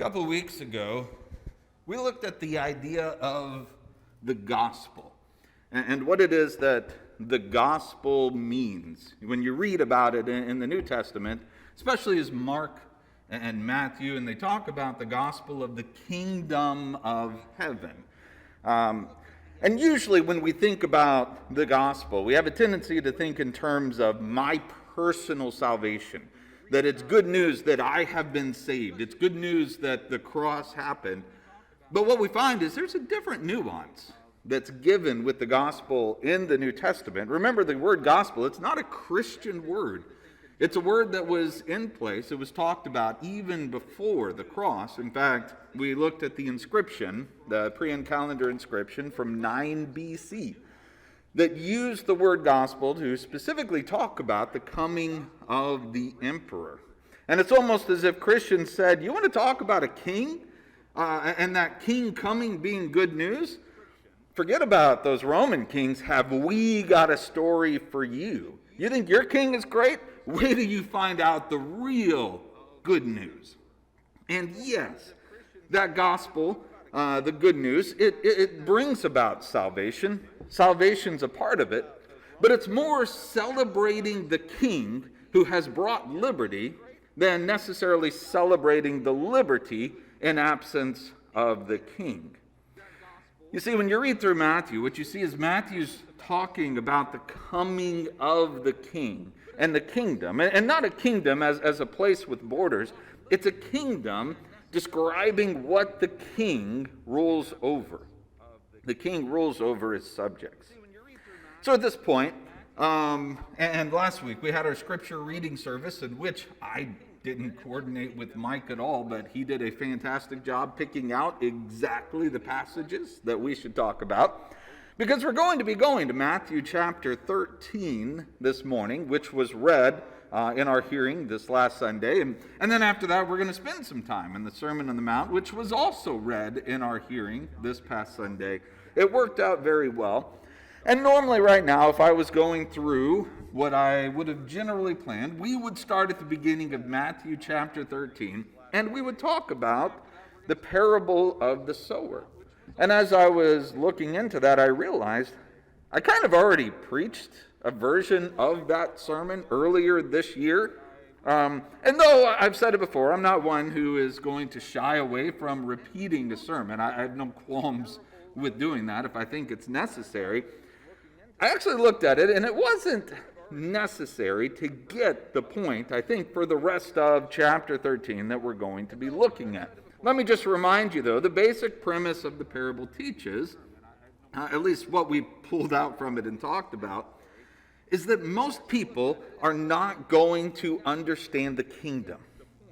couple of weeks ago, we looked at the idea of the gospel and what it is that the gospel means. When you read about it in the New Testament, especially as Mark and Matthew, and they talk about the gospel of the kingdom of heaven. And usually when we think about the gospel, we have a tendency to think in terms of my personal salvation. That it's good news that I have been saved. It's good news that the cross happened. But what we find is there's a different nuance that's given with the gospel in the New Testament. Remember, the word gospel, it's not a Christian word. It's a word that was in place. It was talked about even before the cross. In fact, we looked at the inscription, the Prian calendar inscription from 9 BC. That used the word gospel to specifically talk about the coming of the emperor. And it's almost as if Christians said, you want to talk about a king and that king coming being good news? Forget about those Roman kings. Have we got a story for you? You think your king is great? Wait till you find out the real good news. And yes, that gospel, the good news, it brings about salvation. Salvation's a part of it, but it's more celebrating the king who has brought liberty than necessarily celebrating the liberty in absence of the king. You see, when you read through Matthew, what you see is Matthew's talking about the coming of the king and the kingdom, and not a kingdom as a place with borders. It's a kingdom describing what the king rules over. The king rules over his subjects. So at this point, and last week we had our scripture reading service in which I didn't coordinate with Mike at all, but he did a fantastic job picking out exactly the passages that we should talk about. Because we're going to be going to Matthew chapter 13 this morning, which was read in our hearing this last Sunday. And then after that, we're going to spend some time in the Sermon on the Mount, which was also read in our hearing this past Sunday. It worked out very well. And normally right now, if I was going through what I would have generally planned, we would start at the beginning of Matthew chapter 13, and we would talk about the parable of the sower. And as I was looking into that, I realized I kind of already preached a version of that sermon earlier this year. And though I've said it before, I'm not one who is going to shy away from repeating a sermon. I have no qualms with doing that if I think it's necessary. I actually looked at it, and it wasn't necessary to get the point, I think, for the rest of chapter 13 that we're going to be looking at. Let me just remind you, though, the basic premise of the parable teaches, at least what we pulled out from it and talked about, is that most people are not going to understand the kingdom.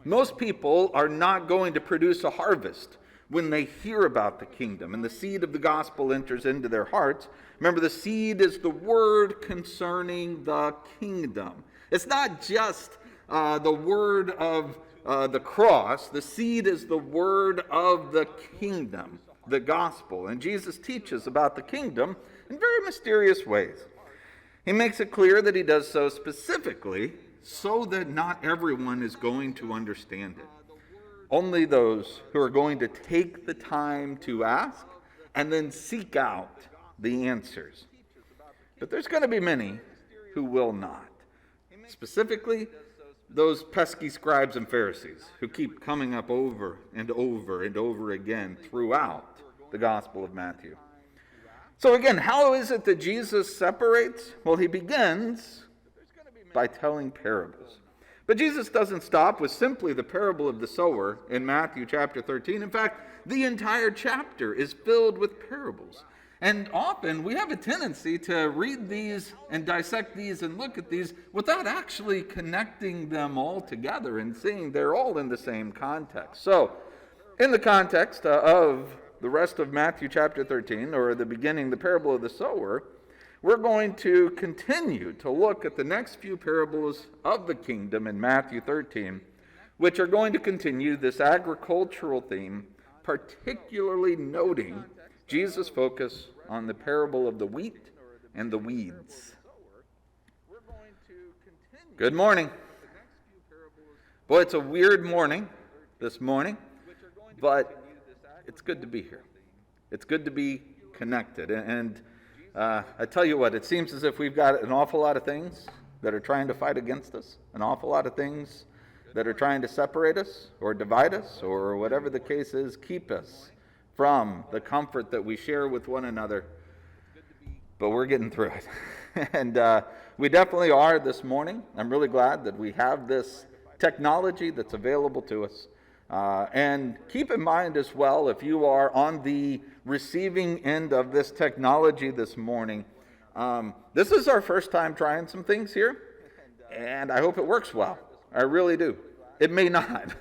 Most people are not going to produce a harvest when they hear about the kingdom and the seed of the gospel enters into their hearts. Remember, the seed is the word concerning the kingdom. It's not just the word of the cross. The seed is the word of the kingdom, the gospel. And Jesus teaches about the kingdom in very mysterious ways. He makes it clear that he does so specifically so that not everyone is going to understand it. Only those who are going to take the time to ask and then seek out the answers. But there's going to be many who will not. Specifically, those pesky scribes and Pharisees who keep coming up over and over and over again throughout the Gospel of Matthew. So again, how is it that Jesus separates? Well, he begins by telling parables. But Jesus doesn't stop with simply the parable of the sower in Matthew chapter 13. In fact, the entire chapter is filled with parables. And often we have a tendency to read these and dissect these and look at these without actually connecting them all together and seeing they're all in the same context. So, in the context of the rest of Matthew chapter 13, or the beginning, the parable of the sower, we're going to continue to look at the next few parables of the kingdom in Matthew 13, which are going to continue this agricultural theme, particularly noting Jesus' focus on the parable of the wheat and the weeds. Good morning. Boy, it's a weird morning this morning. but it's good to be here. It's good to be connected. And I tell you what, it seems as if we've got an awful lot of things that are trying to fight against us, an awful lot of things that are trying to separate us or divide us or whatever the case is, keep us from the comfort that we share with one another. But we're getting through it. And we definitely are this morning. I'm really glad that we have this technology that's available to us. And keep in mind as well, if you are on the receiving end of this technology this morning, this is our first time trying some things here, and I hope it works well. I really do. It may not.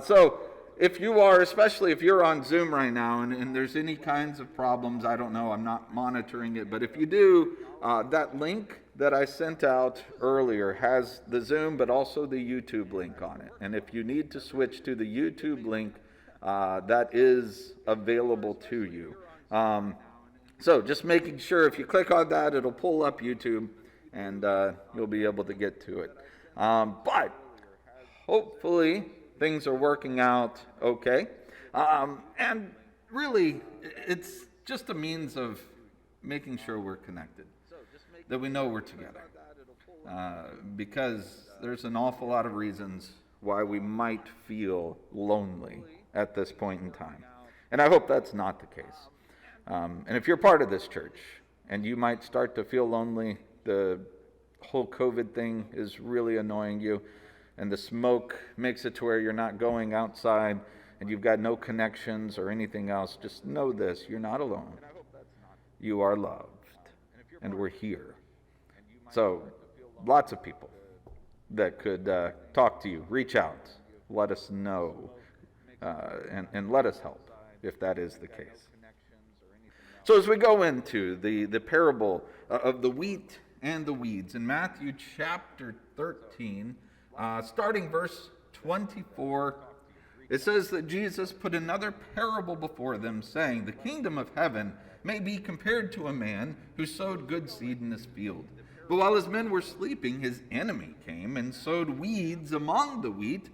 So if you are, especially if you're on Zoom right now and there's any kinds of problems, I don't know, I'm not monitoring it, but if you do, that link that I sent out earlier has the Zoom but also the YouTube link on it. And if you need to switch to the YouTube link, that is available to you. So just making sure if you click on that, it'll pull up YouTube and you'll be able to get to it. But hopefully things are working out okay. And really, it's just a means of making sure we're connected, that we know we're together. Because there's an awful lot of reasons why we might feel lonely at this point in time. And I hope that's not the case. And if you're part of this church and you might start to feel lonely, the whole COVID thing is really annoying you, and the smoke makes it to where you're not going outside and you've got no connections or anything else, just know this: you're not alone. You are loved, and we're here. So lots of people that could talk to you, reach out, let us know, and let us help if that is the case. So as we go into the parable of the wheat and the weeds in Matthew chapter 13, starting verse 24, it says that Jesus put another parable before them, saying, "The kingdom of heaven may be compared to a man who sowed good seed in his field. But while his men were sleeping, his enemy came and sowed weeds among the wheat,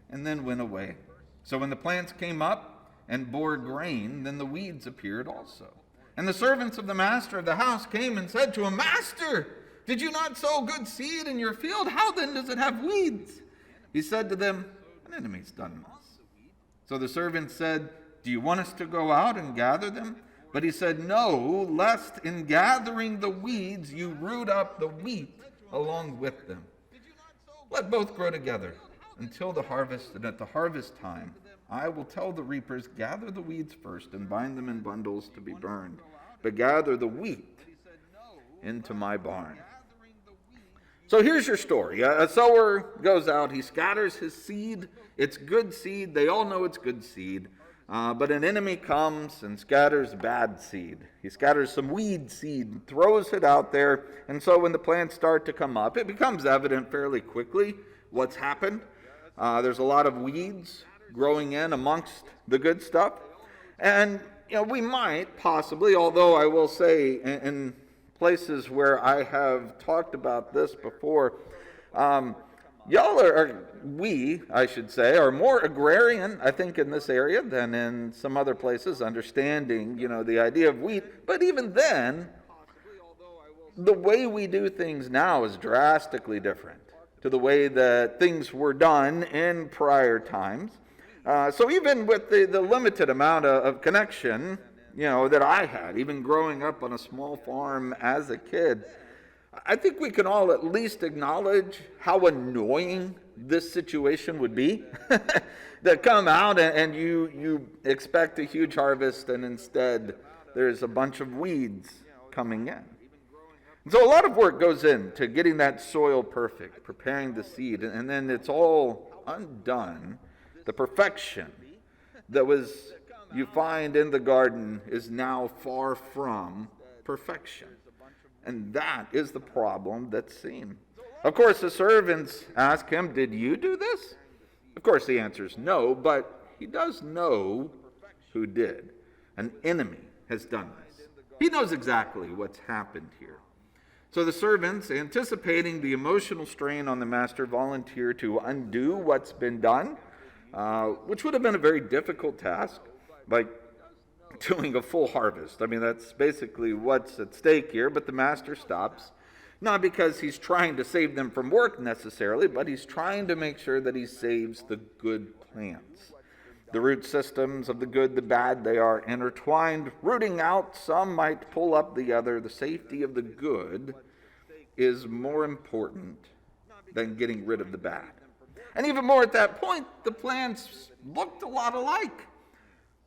and then went away. So when the plants came up and bore grain, then the weeds appeared also. And the servants of the master of the house came and said to him, 'Master, did you not sow good seed in your field? How then does it have weeds?' He said to them, 'An enemy's done this.' So the servants said, 'Do you want us to go out and gather them?' But he said, 'No, lest in gathering the weeds you root up the wheat along with them. Let both grow together until the harvest, and at the harvest time I will tell the reapers, gather the weeds first and bind them in bundles to be burned, but gather the wheat into my barn.'" So here's your story. A sower goes out, he scatters his seed. It's good seed. They all know it's good seed. But an enemy comes and scatters bad seed. He scatters some weed seed and throws it out there. And so when the plants start to come up, it becomes evident fairly quickly what's happened. There's a lot of weeds growing in amongst the good stuff. And we might possibly, although I will say in places where I have talked about this before, we should say, are more agrarian, I think, in this area than in some other places, understanding, the idea of wheat. But even then, the way we do things now is drastically different to the way that things were done in prior times. So even with the limited amount of connection, that I had, even growing up on a small farm as a kid, I think we can all at least acknowledge how annoying this situation would be. That come out and you expect a huge harvest, and instead there's a bunch of weeds coming in. And so a lot of work goes into getting that soil perfect, preparing the seed, and then it's all undone. The perfection that you find in the garden is now far from perfection. And that is the problem that's seen. Of course, the servants ask him, "Did you do this?" Of course, the answer is no, but he does know who did. An enemy has done this. He knows exactly what's happened here. So the servants, anticipating the emotional strain on the master, volunteer to undo what's been done. which would have been a very difficult task, like doing a full harvest. I mean, that's basically what's at stake here, but the master stops. Not because he's trying to save them from work necessarily, but he's trying to make sure that he saves the good plants. The root systems of the good, the bad, they are intertwined. Rooting out some might pull up the other. The safety of the good is more important than getting rid of the bad. And even more at that point, the plants looked a lot alike.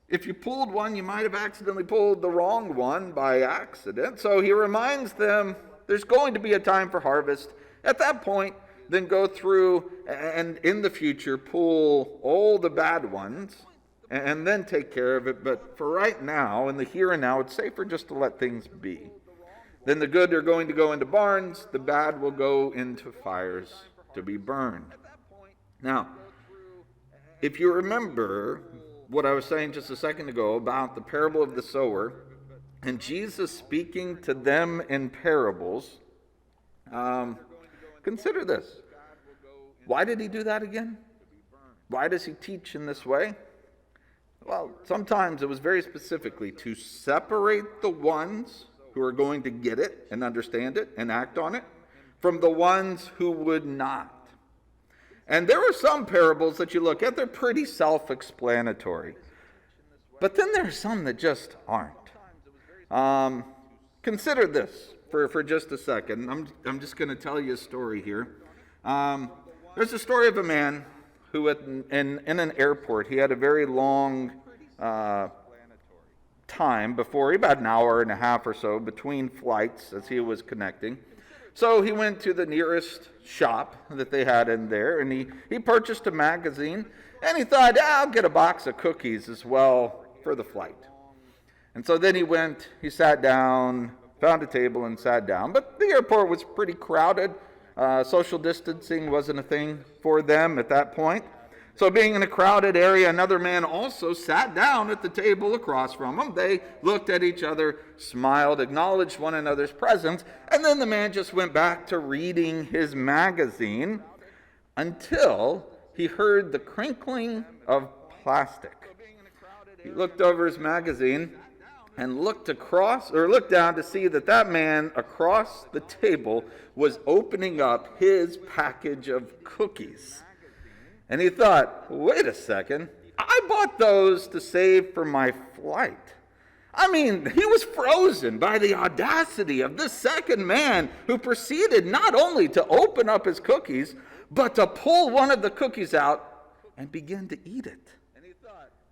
If you pulled one, you might have accidentally pulled the wrong one by accident. So he reminds them there's going to be a time for harvest. At that point, then go through and in the future pull all the bad ones and then take care of it. But for right now, in the here and now, it's safer just to let things be. Then the good are going to go into barns, the bad will go into fires to be burned. Now, if you remember what I was saying just a second ago about the parable of the sower, and Jesus speaking to them in parables, consider this. Why did he do that again? Why does he teach in this way? Well, sometimes it was very specifically to separate the ones who are going to get it and understand it and act on it from the ones who would not. And there are some parables that you look at, they're pretty self-explanatory. But then there are some that just aren't. Consider this for just a second. I'm just going to tell you a story here. There's a story of a man who in an airport, he had a very long time before, about an hour and a half or so between flights as he was connecting. So he went to the nearest shop that they had in there, and he purchased a magazine, and he thought, I'll get a box of cookies as well for the flight. And so then he sat down, found a table and sat down. But the airport was pretty crowded. Social distancing wasn't a thing for them at that point. So being in a crowded area, another man also sat down at the table across from him. They looked at each other, smiled, acknowledged one another's presence, and then the man just went back to reading his magazine until he heard the crinkling of plastic. He looked over his magazine and looked down to see that man across the table was opening up his package of cookies. And he thought, wait a second, I bought those to save for my flight. I mean, he was frozen by the audacity of this second man who proceeded not only to open up his cookies, but to pull one of the cookies out and begin to eat it.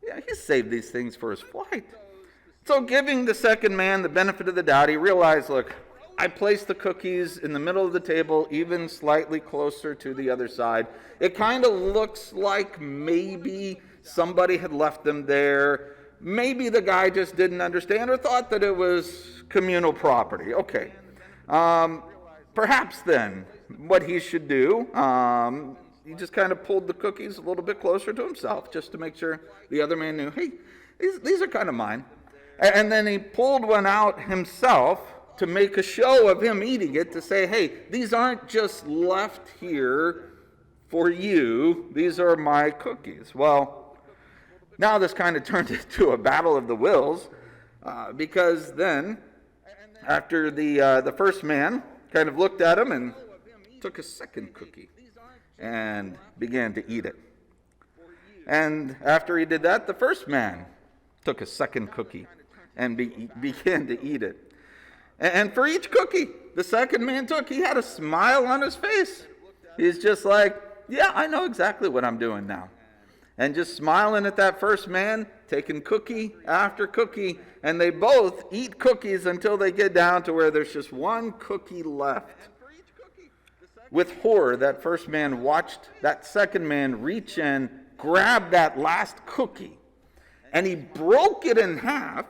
Yeah, he saved these things for his flight. So giving the second man the benefit of the doubt, he realized, look, I placed the cookies in the middle of the table, even slightly closer to the other side. It kind of looks like maybe somebody had left them there. Maybe the guy just didn't understand or thought that it was communal property. Okay. Perhaps then what he should do, he just kind of pulled the cookies a little bit closer to himself just to make sure the other man knew, hey, these are kind of mine. And then he pulled one out himself to make a show of him eating it, to say, hey, these aren't just left here for you. These are my cookies. Well, now this kind of turned into a battle of the wills, because then, after the first man kind of looked at him and took a second cookie and began to eat it. And after he did that, the first man took a second cookie and began to eat it. And for each cookie the second man took, he had a smile on his face. He's just like, yeah, I know exactly what I'm doing now. And just smiling at that first man, taking cookie after cookie, and they both eat cookies until they get down to where there's just one cookie left. With horror, that first man watched that second man reach in, grab that last cookie, and he broke it in half,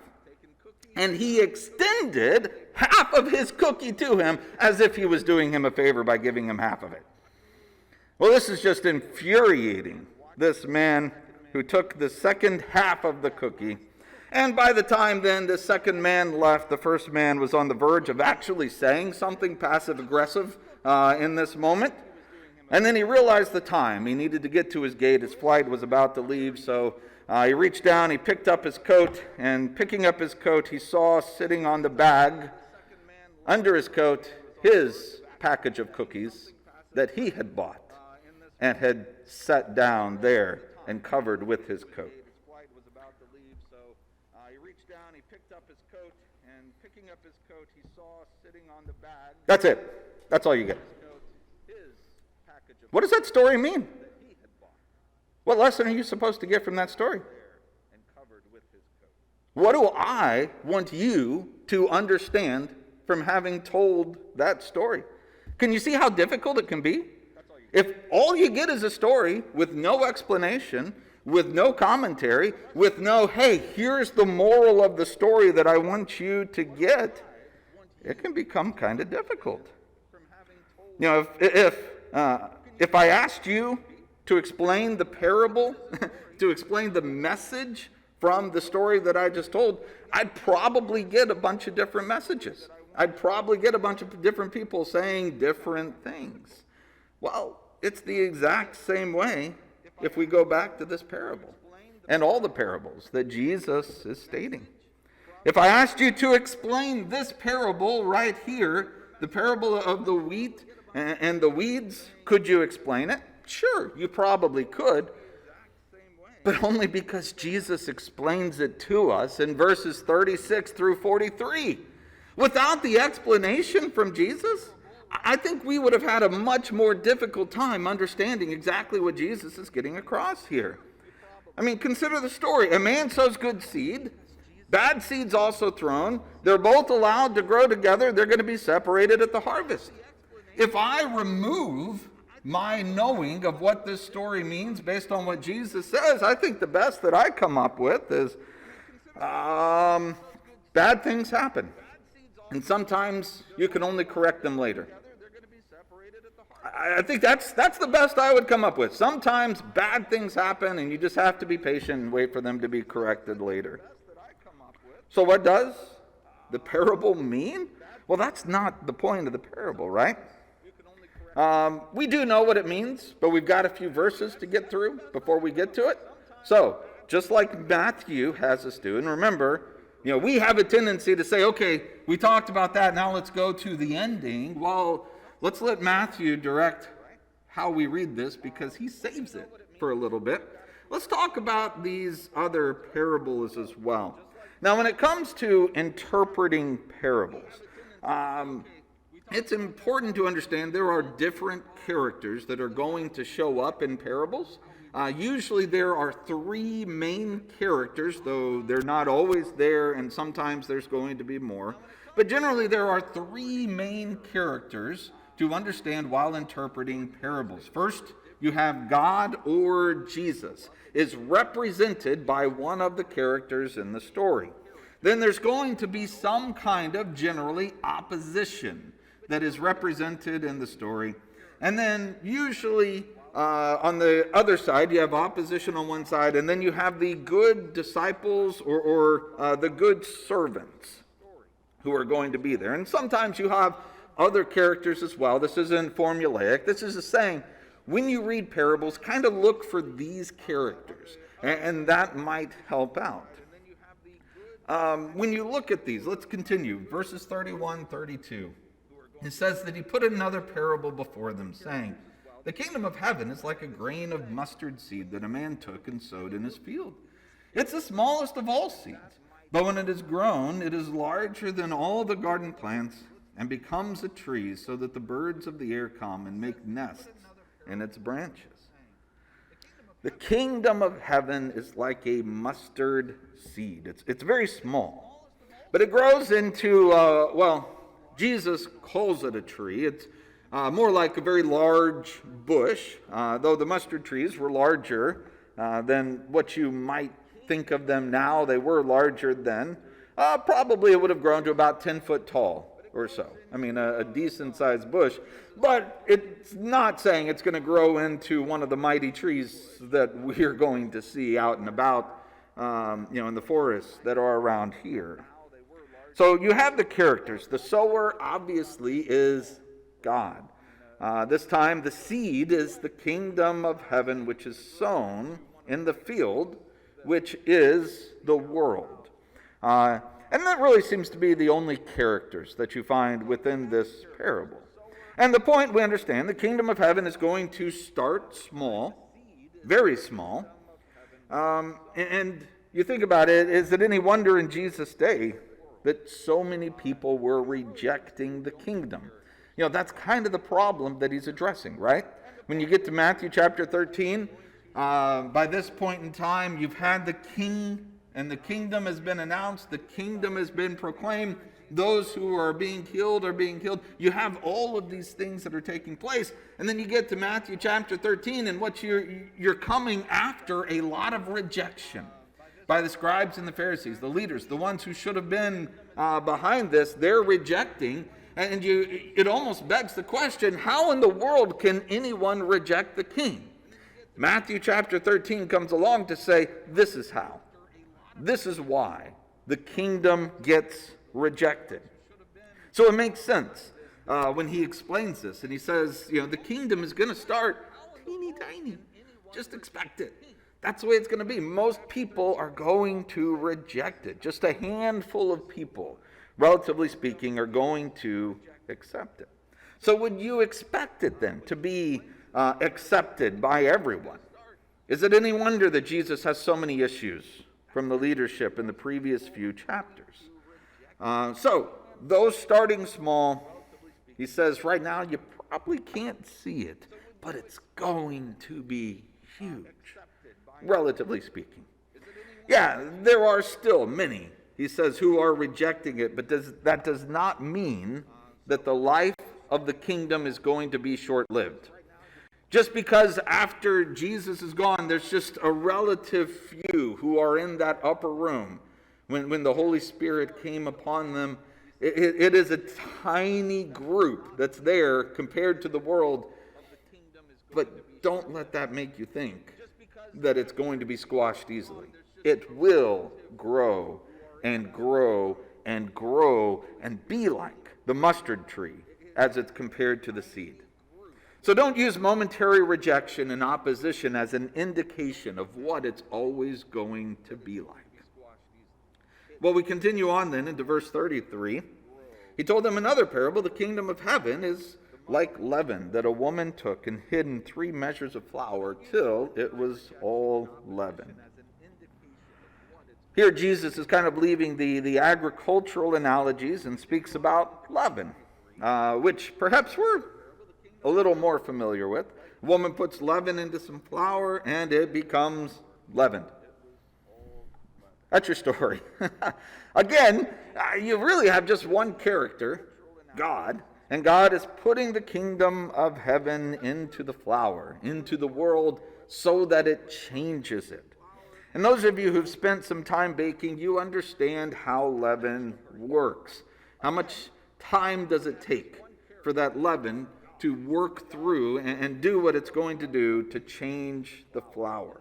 and he extended half of his cookie to him as if he was doing him a favor by giving him half of it. Well, this is just infuriating, this man who took the second half of the cookie. And by the time then the second man left, the first man was on the verge of actually saying something passive-aggressive in this moment. And then he realized the time. He needed to get to his gate. His flight was about to leave, so he reached down, he picked up his coat, and picking up his coat, he saw sitting on the bag under his coat his package of cookies that he had bought and had set down there and covered with his coat. That's it. That's all you get. What does that story mean? What lesson are you supposed to get from that story? What do I want you to understand from having told that story? Can you see how difficult it can be? If all you get is a story with no explanation, with no commentary, with no, hey, here's the moral of the story that I want you to get, it can become kind of difficult. You know, if I asked you to explain the parable, to explain the message from the story that I just told, I'd probably get a bunch of different messages. I'd probably get a bunch of different people saying different things. Well, it's the exact same way if we go back to this parable and all the parables that Jesus is stating. If I asked you to explain this parable right here, the parable of the wheat and the weeds, could you explain it? Sure, you probably could, but only because Jesus explains it to us in verses 36 through 43. Without the explanation from Jesus, I think we would have had a much more difficult time understanding exactly what Jesus is getting across here. I mean, consider the story. A man sows good seed. Bad seed's also thrown. They're both allowed to grow together. They're going to be separated at the harvest. If I remove my knowing of what this story means based on what Jesus says, I think the best that I come up with is bad things happen. And sometimes you can only correct them later. I think that's the best I would come up with. Sometimes bad things happen and you just have to be patient and wait for them to be corrected later. So what does the parable mean? Well, that's not the point of the parable, right? We do know what it means, but we've got a few verses to get through before we get to it. So, just like Matthew has us do, and remember, we have a tendency to say, okay, we talked about that, now let's go to the ending. Well, let's let Matthew direct how we read this because he saves it for a little bit. Let's talk about these other parables as well. Now, when it comes to interpreting parables, it's important to understand there are different characters that are going to show up in parables. Usually there are three main characters, though they're not always there, and sometimes there's going to be more. But generally there are three main characters to understand while interpreting parables. First, you have God or Jesus is represented by one of the characters in the story. Then there's going to be some kind of generally opposition that is represented in the story. And then usually on the other side, you have opposition on one side, and then you have the good disciples or the good servants who are going to be there. And sometimes you have other characters as well. This isn't formulaic. This is a saying, when you read parables, kind of look for these characters, and that might help out. When you look at these, let's continue. Verses 31, 32. It says that he put another parable before them, saying, the kingdom of heaven is like a grain of mustard seed that a man took and sowed in his field. It's the smallest of all seeds, but when it is grown, it is larger than all the garden plants and becomes a tree so that the birds of the air come and make nests in its branches. The kingdom of heaven is like a mustard seed. It's very small, but it grows into, Jesus calls it a tree. It's more like a very large bush, though the mustard trees were larger than what you might think of them now. They were larger then. Probably it would have grown to about 10 foot tall or so. I mean, a decent-sized bush. But it's not saying it's going to grow into one of the mighty trees that we're going to see out and about, in the forests that are around here. So you have the characters. The sower obviously is God. This time, the seed is the kingdom of heaven, which is sown in the field, which is the world. And that really seems to be the only characters that you find within this parable. And the point, we understand, the kingdom of heaven is going to start small, very small. And you think about it, is it any wonder in Jesus' day that so many people were rejecting the kingdom? You know, that's kind of the problem that he's addressing, right? When you get to Matthew chapter 13, by this point in time, you've had the king, and the kingdom has been announced, the kingdom has been proclaimed, those who are being killed are being killed. You have all of these things that are taking place, and then you get to Matthew chapter 13, and what you're coming after a lot of rejection by the scribes and the Pharisees, the leaders, the ones who should have been behind this. They're rejecting, and it almost begs the question, how in the world can anyone reject the king? Matthew chapter 13 comes along to say, this is how. This is why the kingdom gets rejected. So it makes sense when he explains this, and he says, you know, the kingdom is going to start teeny tiny. Just expect it. That's the way it's going to be. Most people are going to reject it. Just a handful of people, relatively speaking, are going to accept it. So would you expect it then to be accepted by everyone? Is it any wonder that Jesus has so many issues from the leadership in the previous few chapters? So, those starting small, he says right now you probably can't see it, but it's going to be huge, relatively speaking. Yeah, there are still many, he says, who are rejecting it, but that does not mean that the life of the kingdom is going to be short-lived. Just because after Jesus is gone, there's just a relative few who are in that upper room. When the Holy Spirit came upon them, it is a tiny group that's there compared to the world. But don't let that make you think that it's going to be squashed easily. It will grow and grow and grow and be like the mustard tree as it's compared to the seed. So don't use momentary rejection and opposition as an indication of what it's always going to be like. Well, we continue on then into verse 33. He told them another parable. The kingdom of heaven is like leaven that a woman took and hid in 3 measures of flour till it was all leavened. Here Jesus is kind of leaving the agricultural analogies and speaks about leaven, which perhaps we're a little more familiar with. A woman puts leaven into some flour and it becomes leavened. That's your story. Again, you really have just one character, God, and God is putting the kingdom of heaven into the flour, into the world, so that it changes it. And those of you who've spent some time baking, you understand how leaven works. How much time does it take for that leaven to work through and do what it's going to do to change the flour?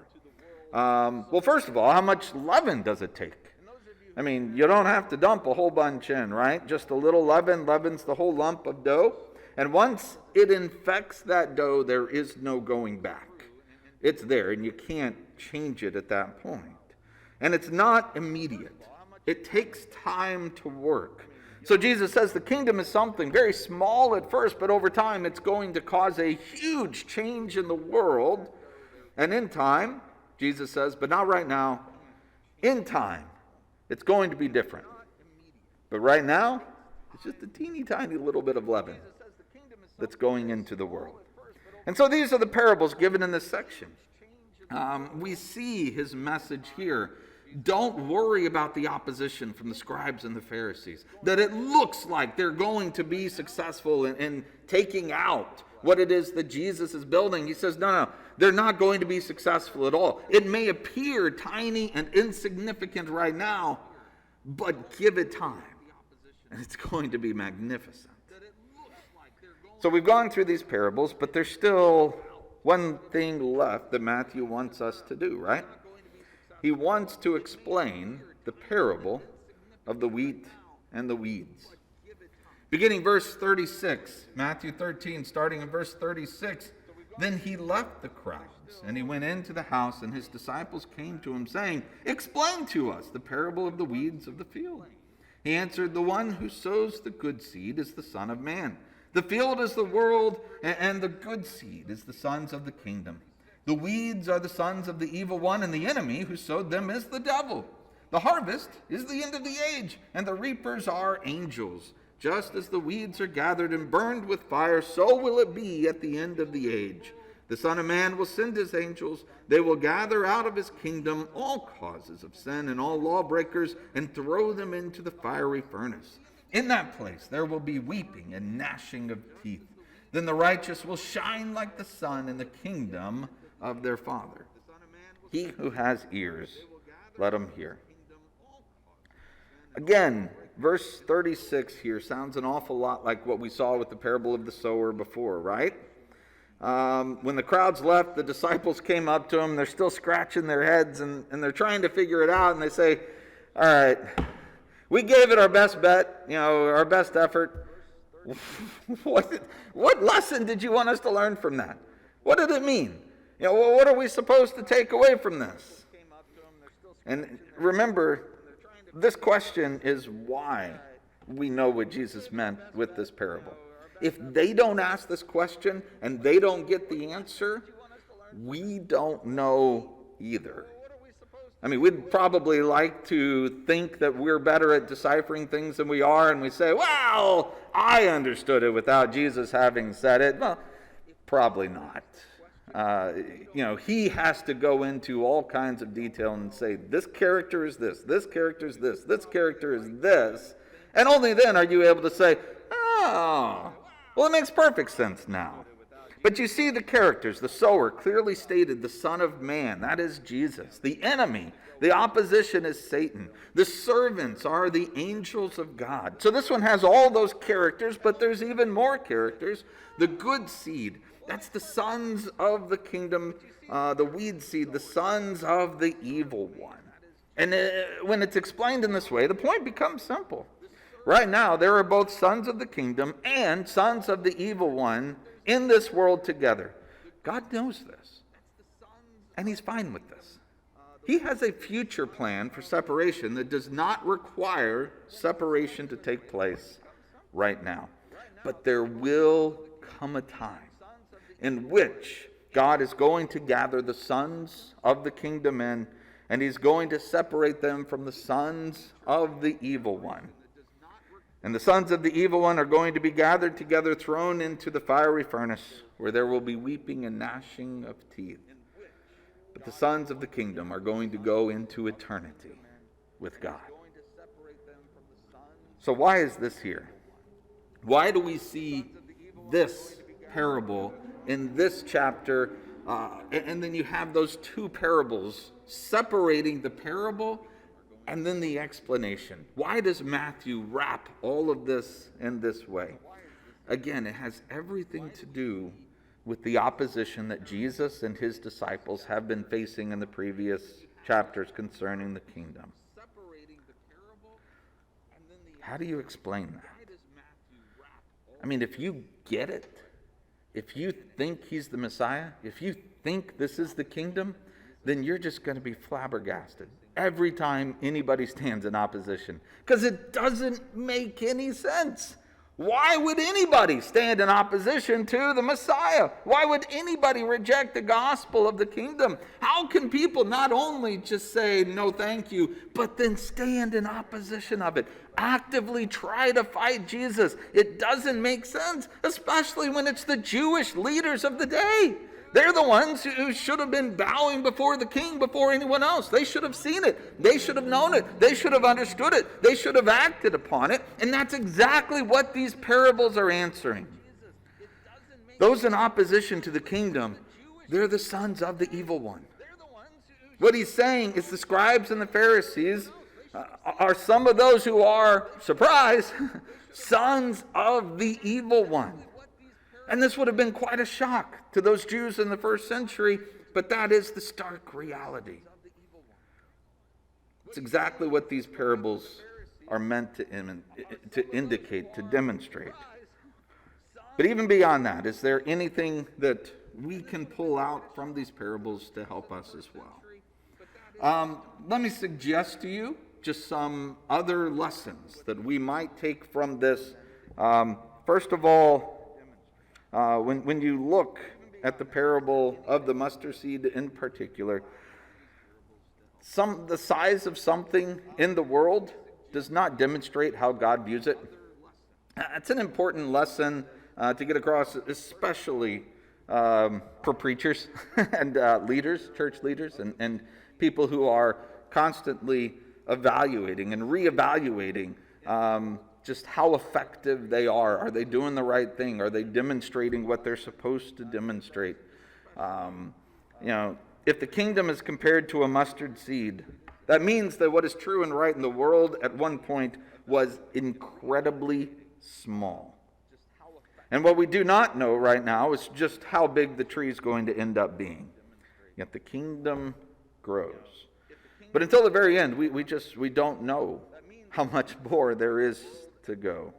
Well, first of all, how much leaven does it take? I mean, you don't have to dump a whole bunch in, right? Just a little leaven leavens the whole lump of dough. And once it infects that dough, there is no going back. It's there, and you can't change it at that point. And it's not immediate. It takes time to work. So Jesus says the kingdom is something very small at first, but over time it's going to cause a huge change in the world. And in time, Jesus says, but not right now, in time, it's going to be different. But right now, it's just a teeny tiny little bit of leaven that's going into the world. And so these are the parables given in this section. We see his message here. Don't worry about the opposition from the scribes and the Pharisees. That it looks like they're going to be successful in taking out what it is that Jesus is building. He says, no, they're not going to be successful at all. It may appear tiny and insignificant right now, but give it time, and it's going to be magnificent. So we've gone through these parables, but there's still one thing left that Matthew wants us to do, right? He wants to explain the parable of the wheat and the weeds. Beginning verse 36, Matthew 13, starting in verse 36. Then he left the crowds, and he went into the house, and his disciples came to him, saying, "Explain to us the parable of the weeds of the field." He answered, "The one who sows the good seed is the Son of Man. The field is the world, and the good seed is the sons of the kingdom. The weeds are the sons of the evil one, and the enemy who sowed them is the devil. The harvest is the end of the age, and the reapers are angels. Just as the weeds are gathered and burned with fire, so will it be at the end of the age. The Son of Man will send his angels. They will gather out of his kingdom all causes of sin and all lawbreakers and throw them into the fiery furnace. In that place there will be weeping and gnashing of teeth. Then the righteous will shine like the sun in the kingdom of their Father. He who has ears, let him hear." Again, verse 36 here sounds an awful lot like what we saw with the parable of the sower before, right? When the crowds left, the disciples came up to him. They're still scratching their heads, and they're trying to figure it out. And they say, "All right, we gave it our best bet, our best effort. What lesson did you want us to learn from that? What did it mean? What are we supposed to take away from this?" And remember, this question is why we know what Jesus meant with this parable. If they don't ask this question and they don't get the answer, we don't know either. I mean, we'd probably like to think that we're better at deciphering things than we are, and we say, "Well, I understood it without Jesus having said it." Well, probably not. He has to go into all kinds of detail and say, this character is this character is this character is this. And only then are you able to say, "Oh, well, it makes perfect sense now." But you see the characters. The sower clearly stated the Son of Man, that is Jesus. The enemy, the opposition is Satan. The servants are the angels of God. So this one has all those characters, but there's even more characters. The good seed, that's the sons of the kingdom. The weed seed, the sons of the evil one. And when it's explained in this way, the point becomes simple. Right now, there are both sons of the kingdom and sons of the evil one in this world together. God knows this, and he's fine with this. He has a future plan for separation that does not require separation to take place right now. But there will come a time in which God is going to gather the sons of the kingdom in, and he's going to separate them from the sons of the evil one. And the sons of the evil one are going to be gathered together, thrown into the fiery furnace, where there will be weeping and gnashing of teeth. But the sons of the kingdom are going to go into eternity with God. So why is this here? Why do we see this parable in this chapter, and then you have those two parables separating the parable and then the explanation? Why does Matthew wrap all of this in this way? Again, it has everything to do with the opposition that Jesus and his disciples have been facing in the previous chapters concerning the kingdom. How do you explain that? I mean, if you get it, if you think he's the Messiah, if you think this is the kingdom, then you're just going to be flabbergasted every time anybody stands in opposition, because it doesn't make any sense. Why would anybody stand in opposition to the Messiah? Why would anybody reject the gospel of the kingdom? How can people not only just say no thank you, but then stand in opposition of it, actively try to fight Jesus? It doesn't make sense, especially when it's the Jewish leaders of the day. They're the ones who should have been bowing before the king before anyone else. They should have seen it. They should have known it. They should have understood it. They should have acted upon it. And that's exactly what these parables are answering. Those in opposition to the kingdom, they're the sons of the evil one. What he's saying is the scribes and the Pharisees are some of those who are, surprise, sons of the evil one. And this would have been quite a shock to those Jews in the first century, but that is the stark reality. It's exactly what these parables are meant to indicate, to demonstrate. But even beyond that, is there anything that we can pull out from these parables to help us as well? Let me suggest to you just some other lessons that we might take from this. First of all, when you look at the parable of the mustard seed in particular, the size of something in the world does not demonstrate how God views it. It's an important lesson to get across, especially for preachers and leaders, church leaders, and people who are constantly evaluating and reevaluating just how effective they are. Are they doing the right thing? Are they demonstrating what they're supposed to demonstrate? If the kingdom is compared to a mustard seed, that means that what is true and right in the world at one point was incredibly small. And what we do not know right now is just how big the tree is going to end up being. Yet the kingdom grows. But until the very end, we don't know how much more there is to go.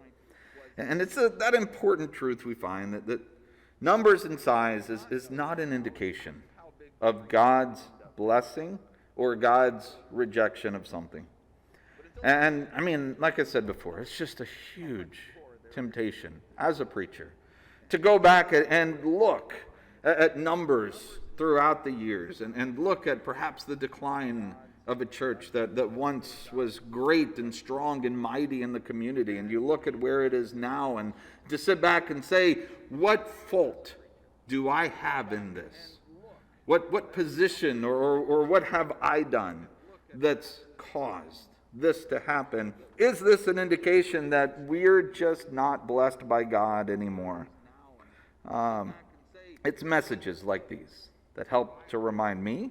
And it's that important truth we find that numbers and size is not an indication of God's blessing or God's rejection of something. And I mean, like I said before, it's just a huge temptation as a preacher to go back and look at numbers throughout the years and look at perhaps the decline of a church that once was great and strong and mighty in the community, and you look at where it is now, and to sit back and say, what fault do I have in this? What position or what have I done that's caused this to happen? Is this an indication that we're just not blessed by God anymore? It's messages like these that help to remind me,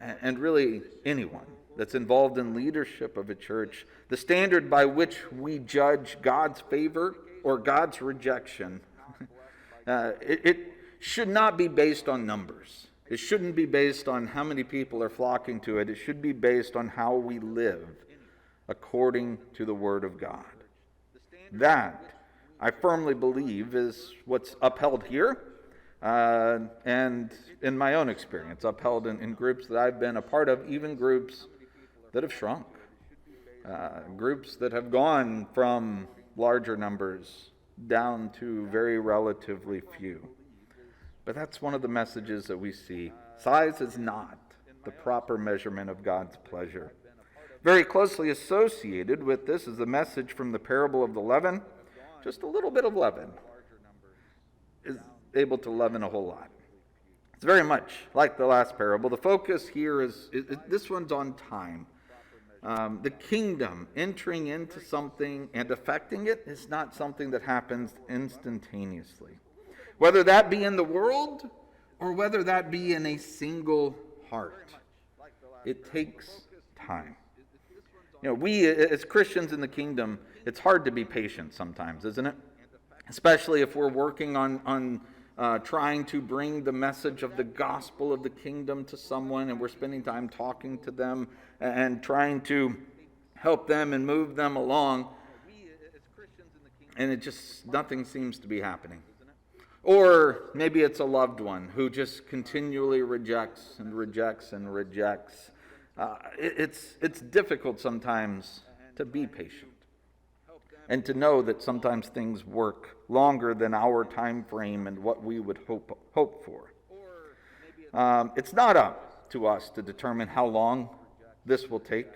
and really anyone that's involved in leadership of a church, the standard by which we judge God's favor or God's rejection, it should not be based on numbers. It shouldn't be based on how many people are flocking to it. It should be based on how we live according to the Word of God. That, I firmly believe, is what's upheld here, and in my own experience, upheld in groups that I've been a part of, even groups that have shrunk, groups that have gone from larger numbers down to very relatively few. But that's one of the messages that we see. Size is not the proper measurement of God's pleasure. Very closely associated with this is the message from the parable of the leaven. Just a little bit of leaven is able to leaven a whole lot. It's very much like the last parable. The focus here is this one's on time. The kingdom entering into something and affecting it is not something that happens instantaneously. Whether that be in the world or whether that be in a single heart, it takes time. We as Christians in the kingdom, it's hard to be patient sometimes, isn't it? Especially if we're working on trying to bring the message of the gospel of the kingdom to someone, and we're spending time talking to them and trying to help them and move them along, and nothing seems to be happening. Or maybe it's a loved one who just continually rejects and rejects and rejects. It's difficult sometimes to be patient and to know that sometimes things work longer than our time frame and what we would hope for. It's not up to us to determine how long this will take.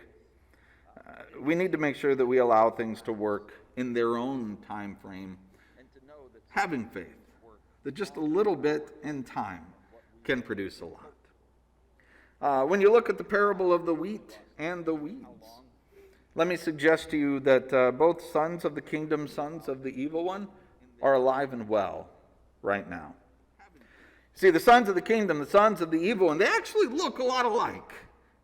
We need to make sure that we allow things to work in their own time frame, having faith that just a little bit in time can produce a lot. When you look at the parable of the wheat and the weeds, let me suggest to you that both sons of the kingdom, sons of the evil one, are alive and well right now. See, the sons of the kingdom, the sons of the evil one, they actually look a lot alike.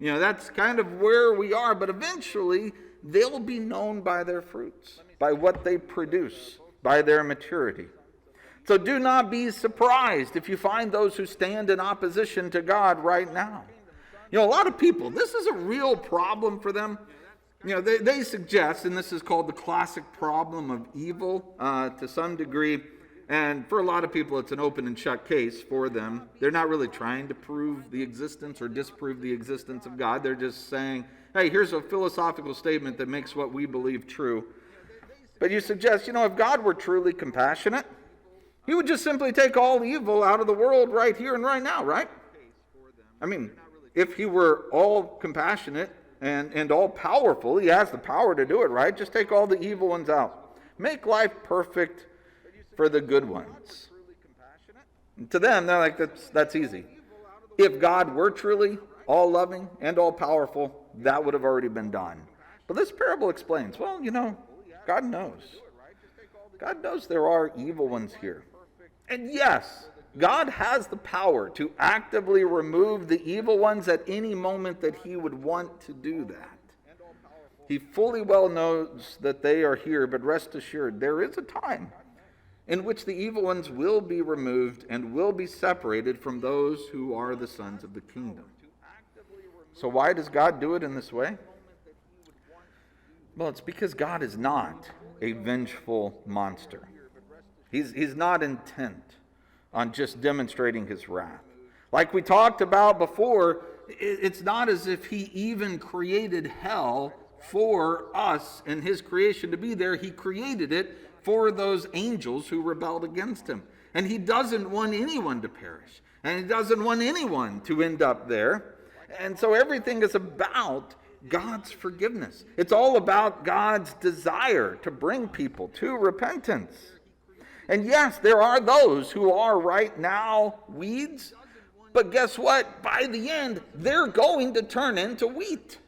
That's kind of where we are, but eventually they'll be known by their fruits, by what they produce, by their maturity. So do not be surprised if you find those who stand in opposition to God right now. A lot of people, this is a real problem for them. They suggest, and this is called the classic problem of evil to some degree, and for a lot of people it's an open and shut case for them. They're not really trying to prove the existence or disprove the existence of God. They're just saying, hey, here's a philosophical statement that makes what we believe true. But you suggest, if God were truly compassionate, he would just simply take all evil out of the world right here and right now, right? I mean, if he were all compassionate and all powerful, he has the power to do it, right? Just take all the evil ones out. Make life perfect for the good ones. And to them, they're like, that's easy. If God were truly all loving and all powerful, that would have already been done. But this parable explains, God knows. God knows there are evil ones here. And yes, God has the power to actively remove the evil ones at any moment that he would want to do that. He fully well knows that they are here, but rest assured, there is a time in which the evil ones will be removed and will be separated from those who are the sons of the kingdom. So why does God do it in this way? Well, it's because God is not a vengeful monster. He's not intent on just demonstrating his wrath. Like we talked about before, it's not as if he even created hell for us and his creation to be there. He created it for those angels who rebelled against him. And he doesn't want anyone to perish. And he doesn't want anyone to end up there. And so everything is about God's forgiveness. It's all about God's desire to bring people to repentance. And yes, there are those who are right now weeds, but guess what? By the end, they're going to turn into wheat.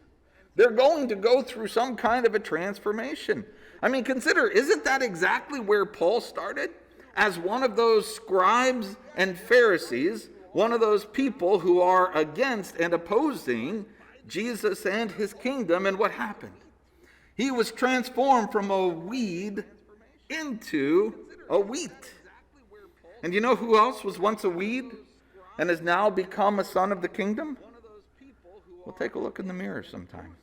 They're going to go through some kind of a transformation. I mean, consider, isn't that exactly where Paul started? As one of those scribes and Pharisees, one of those people who are against and opposing Jesus and his kingdom. And what happened? He was transformed from a weed into a wheat. And you know who else was once a weed and has now become a son of the kingdom? Well, take a look in the mirror sometime.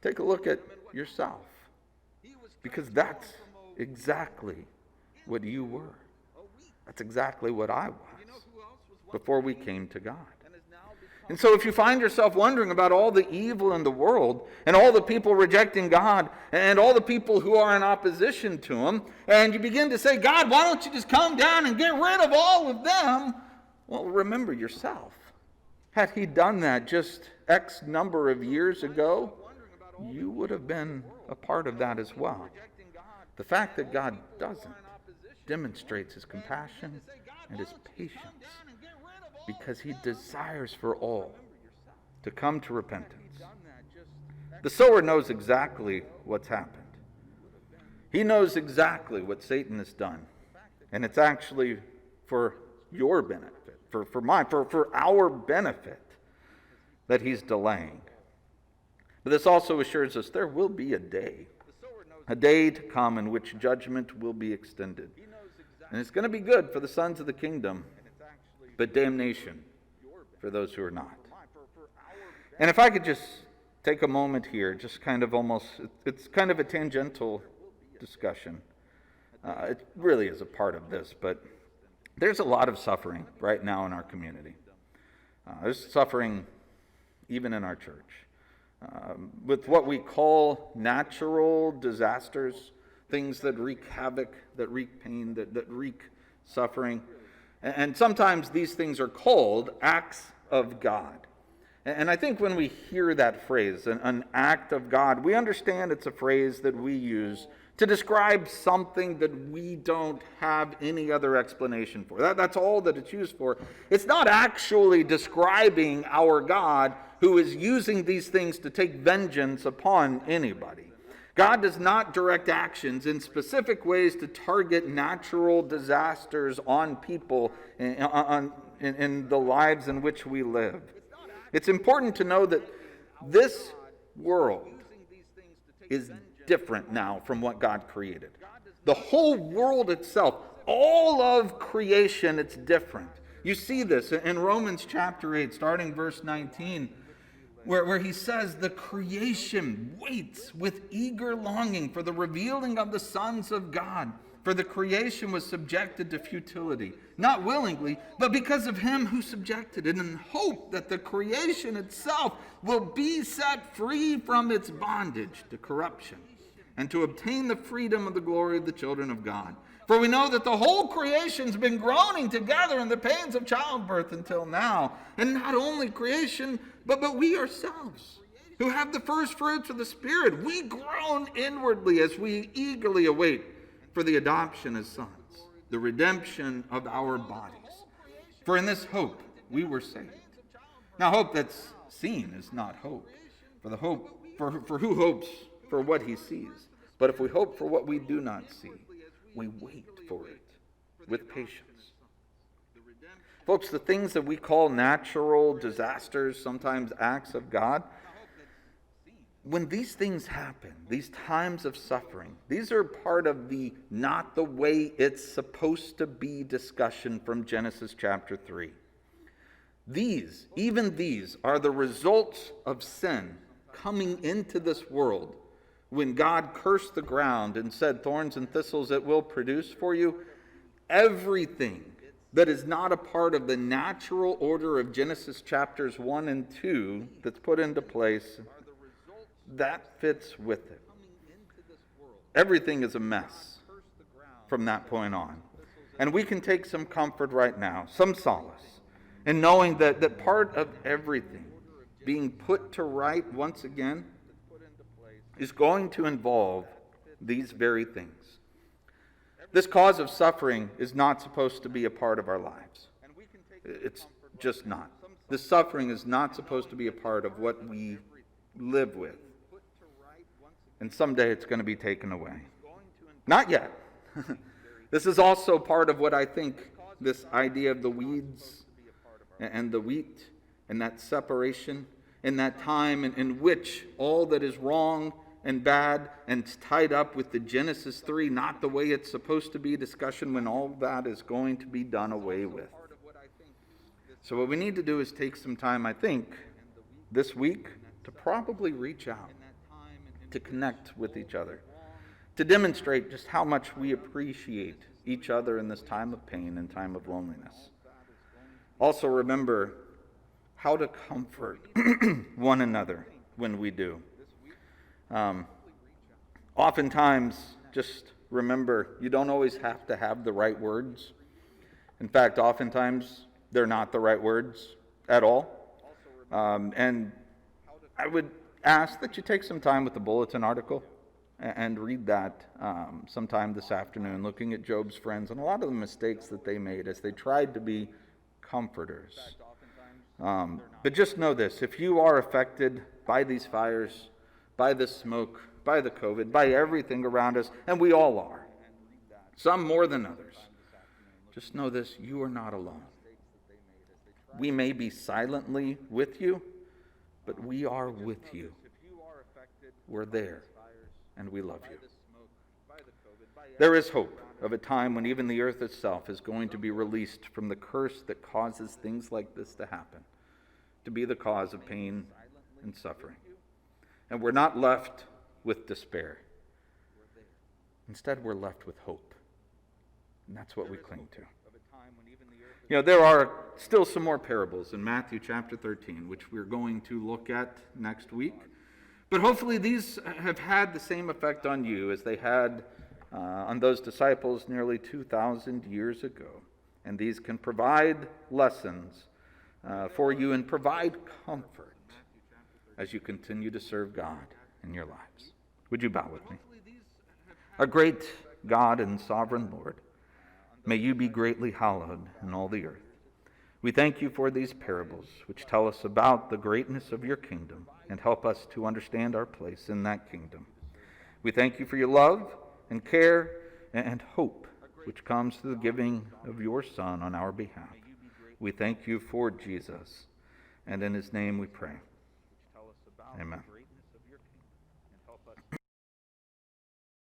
Take a look at yourself. Because that's exactly what you were. That's exactly what I was before we came to God. And so if you find yourself wondering about all the evil in the world and all the people rejecting God and all the people who are in opposition to him, and you begin to say, God, why don't you just come down and get rid of all of them? Well, remember yourself. Had he done that just X number of years ago, you would have been a part of that as well. The fact that God doesn't demonstrates his compassion and his patience, because he desires for all to come to repentance. The sower knows exactly what's happened. He knows exactly what Satan has done. And it's actually for your benefit, for our benefit, that he's delaying. But this also assures us there will be a day to come in which judgment will be extended. And it's going to be good for the sons of the kingdom, but damnation for those who are not. And if I could just take a moment here, just kind of it's kind of a tangential discussion. It really is a part of this, but there's a lot of suffering right now in our community. There's suffering even in our church. With what we call natural disasters, things that wreak havoc, that wreak pain, that wreak suffering. And sometimes these things are called acts of God. And I think when we hear that phrase, an act of God, we understand it's a phrase that we use to describe something that we don't have any other explanation for. That's all that it's used for. It's not actually describing our God who is using these things to take vengeance upon anybody. God does not direct actions in specific ways to target natural disasters on people in the lives in which we live. It's important to know that this world is different now from what God created. The whole world itself, all of creation, it's different. You see this in Romans chapter 8, starting verse 19. where he says the creation waits with eager longing for the revealing of the sons of God. For the creation was subjected to futility, not willingly, but because of him who subjected it, in hope that the creation itself will be set free from its bondage to corruption, and to obtain the freedom of the glory of the children of God. For we know that the whole creation's been groaning together in the pains of childbirth until now. And not only creation, but we ourselves, who have the first fruits of the Spirit, we groan inwardly as we eagerly await for the adoption as sons, the redemption of our bodies. For in this hope we were saved. Now hope that's seen is not hope. For who hopes for what he sees? But if we hope for what we do not see, we wait for it with patience. Folks, the things that we call natural disasters, sometimes acts of God, when these things happen, these times of suffering, these are part of the not the way it's supposed to be discussion from Genesis chapter 3. Even these are the results of sin coming into this world. When God cursed the ground and said, thorns and thistles it will produce for you, everything that is not a part of the natural order of Genesis chapters 1 and 2 that's put into place, that fits with it. Everything is a mess from that point on. And we can take some comfort right now, some solace, in knowing that part of everything being put to right once again is going to involve these very things. This cause of suffering is not supposed to be a part of our lives. It's just not. This suffering is not supposed to be a part of what we live with. And someday it's going to be taken away. Not yet. This is also part of what I think this idea of the weeds and the wheat and that separation in that time in which all that is wrong and bad and tied up with the Genesis 3, not the way it's supposed to be discussion, when all that is going to be done away with. So what we need to do is take some time, I think, this week to probably reach out, to connect with each other, to demonstrate just how much we appreciate each other in this time of pain and time of loneliness. Also remember how to comfort one another when we do. Oftentimes, just remember, you don't always have to have the right words. In fact, oftentimes, they're not the right words at all. And I would ask that you take some time with the bulletin article and read that sometime this afternoon, looking at Job's friends and a lot of the mistakes that they made as they tried to be comforters. But just know this, if you are affected by these fires, by the smoke, by the COVID, by everything around us, and we all are, some more than others, just know this, you are not alone. We may be silently with you, but we are with you. We're there, and we love you. There is hope of a time when even the earth itself is going to be released from the curse that causes things like this to happen, to be the cause of pain and suffering. And we're not left with despair. Instead, we're left with hope. And that's what we cling to. You know, there are still some more parables in Matthew chapter 13, which we're going to look at next week. But hopefully these have had the same effect on you as they had on those disciples nearly 2,000 years ago. And these can provide lessons for you and provide comfort as you continue to serve God in your lives. Would you bow with me? Our great God and sovereign Lord, may you be greatly hallowed in all the earth. We thank you for these parables, which tell us about the greatness of your kingdom and help us to understand our place in that kingdom. We thank you for your love and care and hope, which comes through the giving of your Son on our behalf. We thank you for Jesus, and in his name we pray. Amen.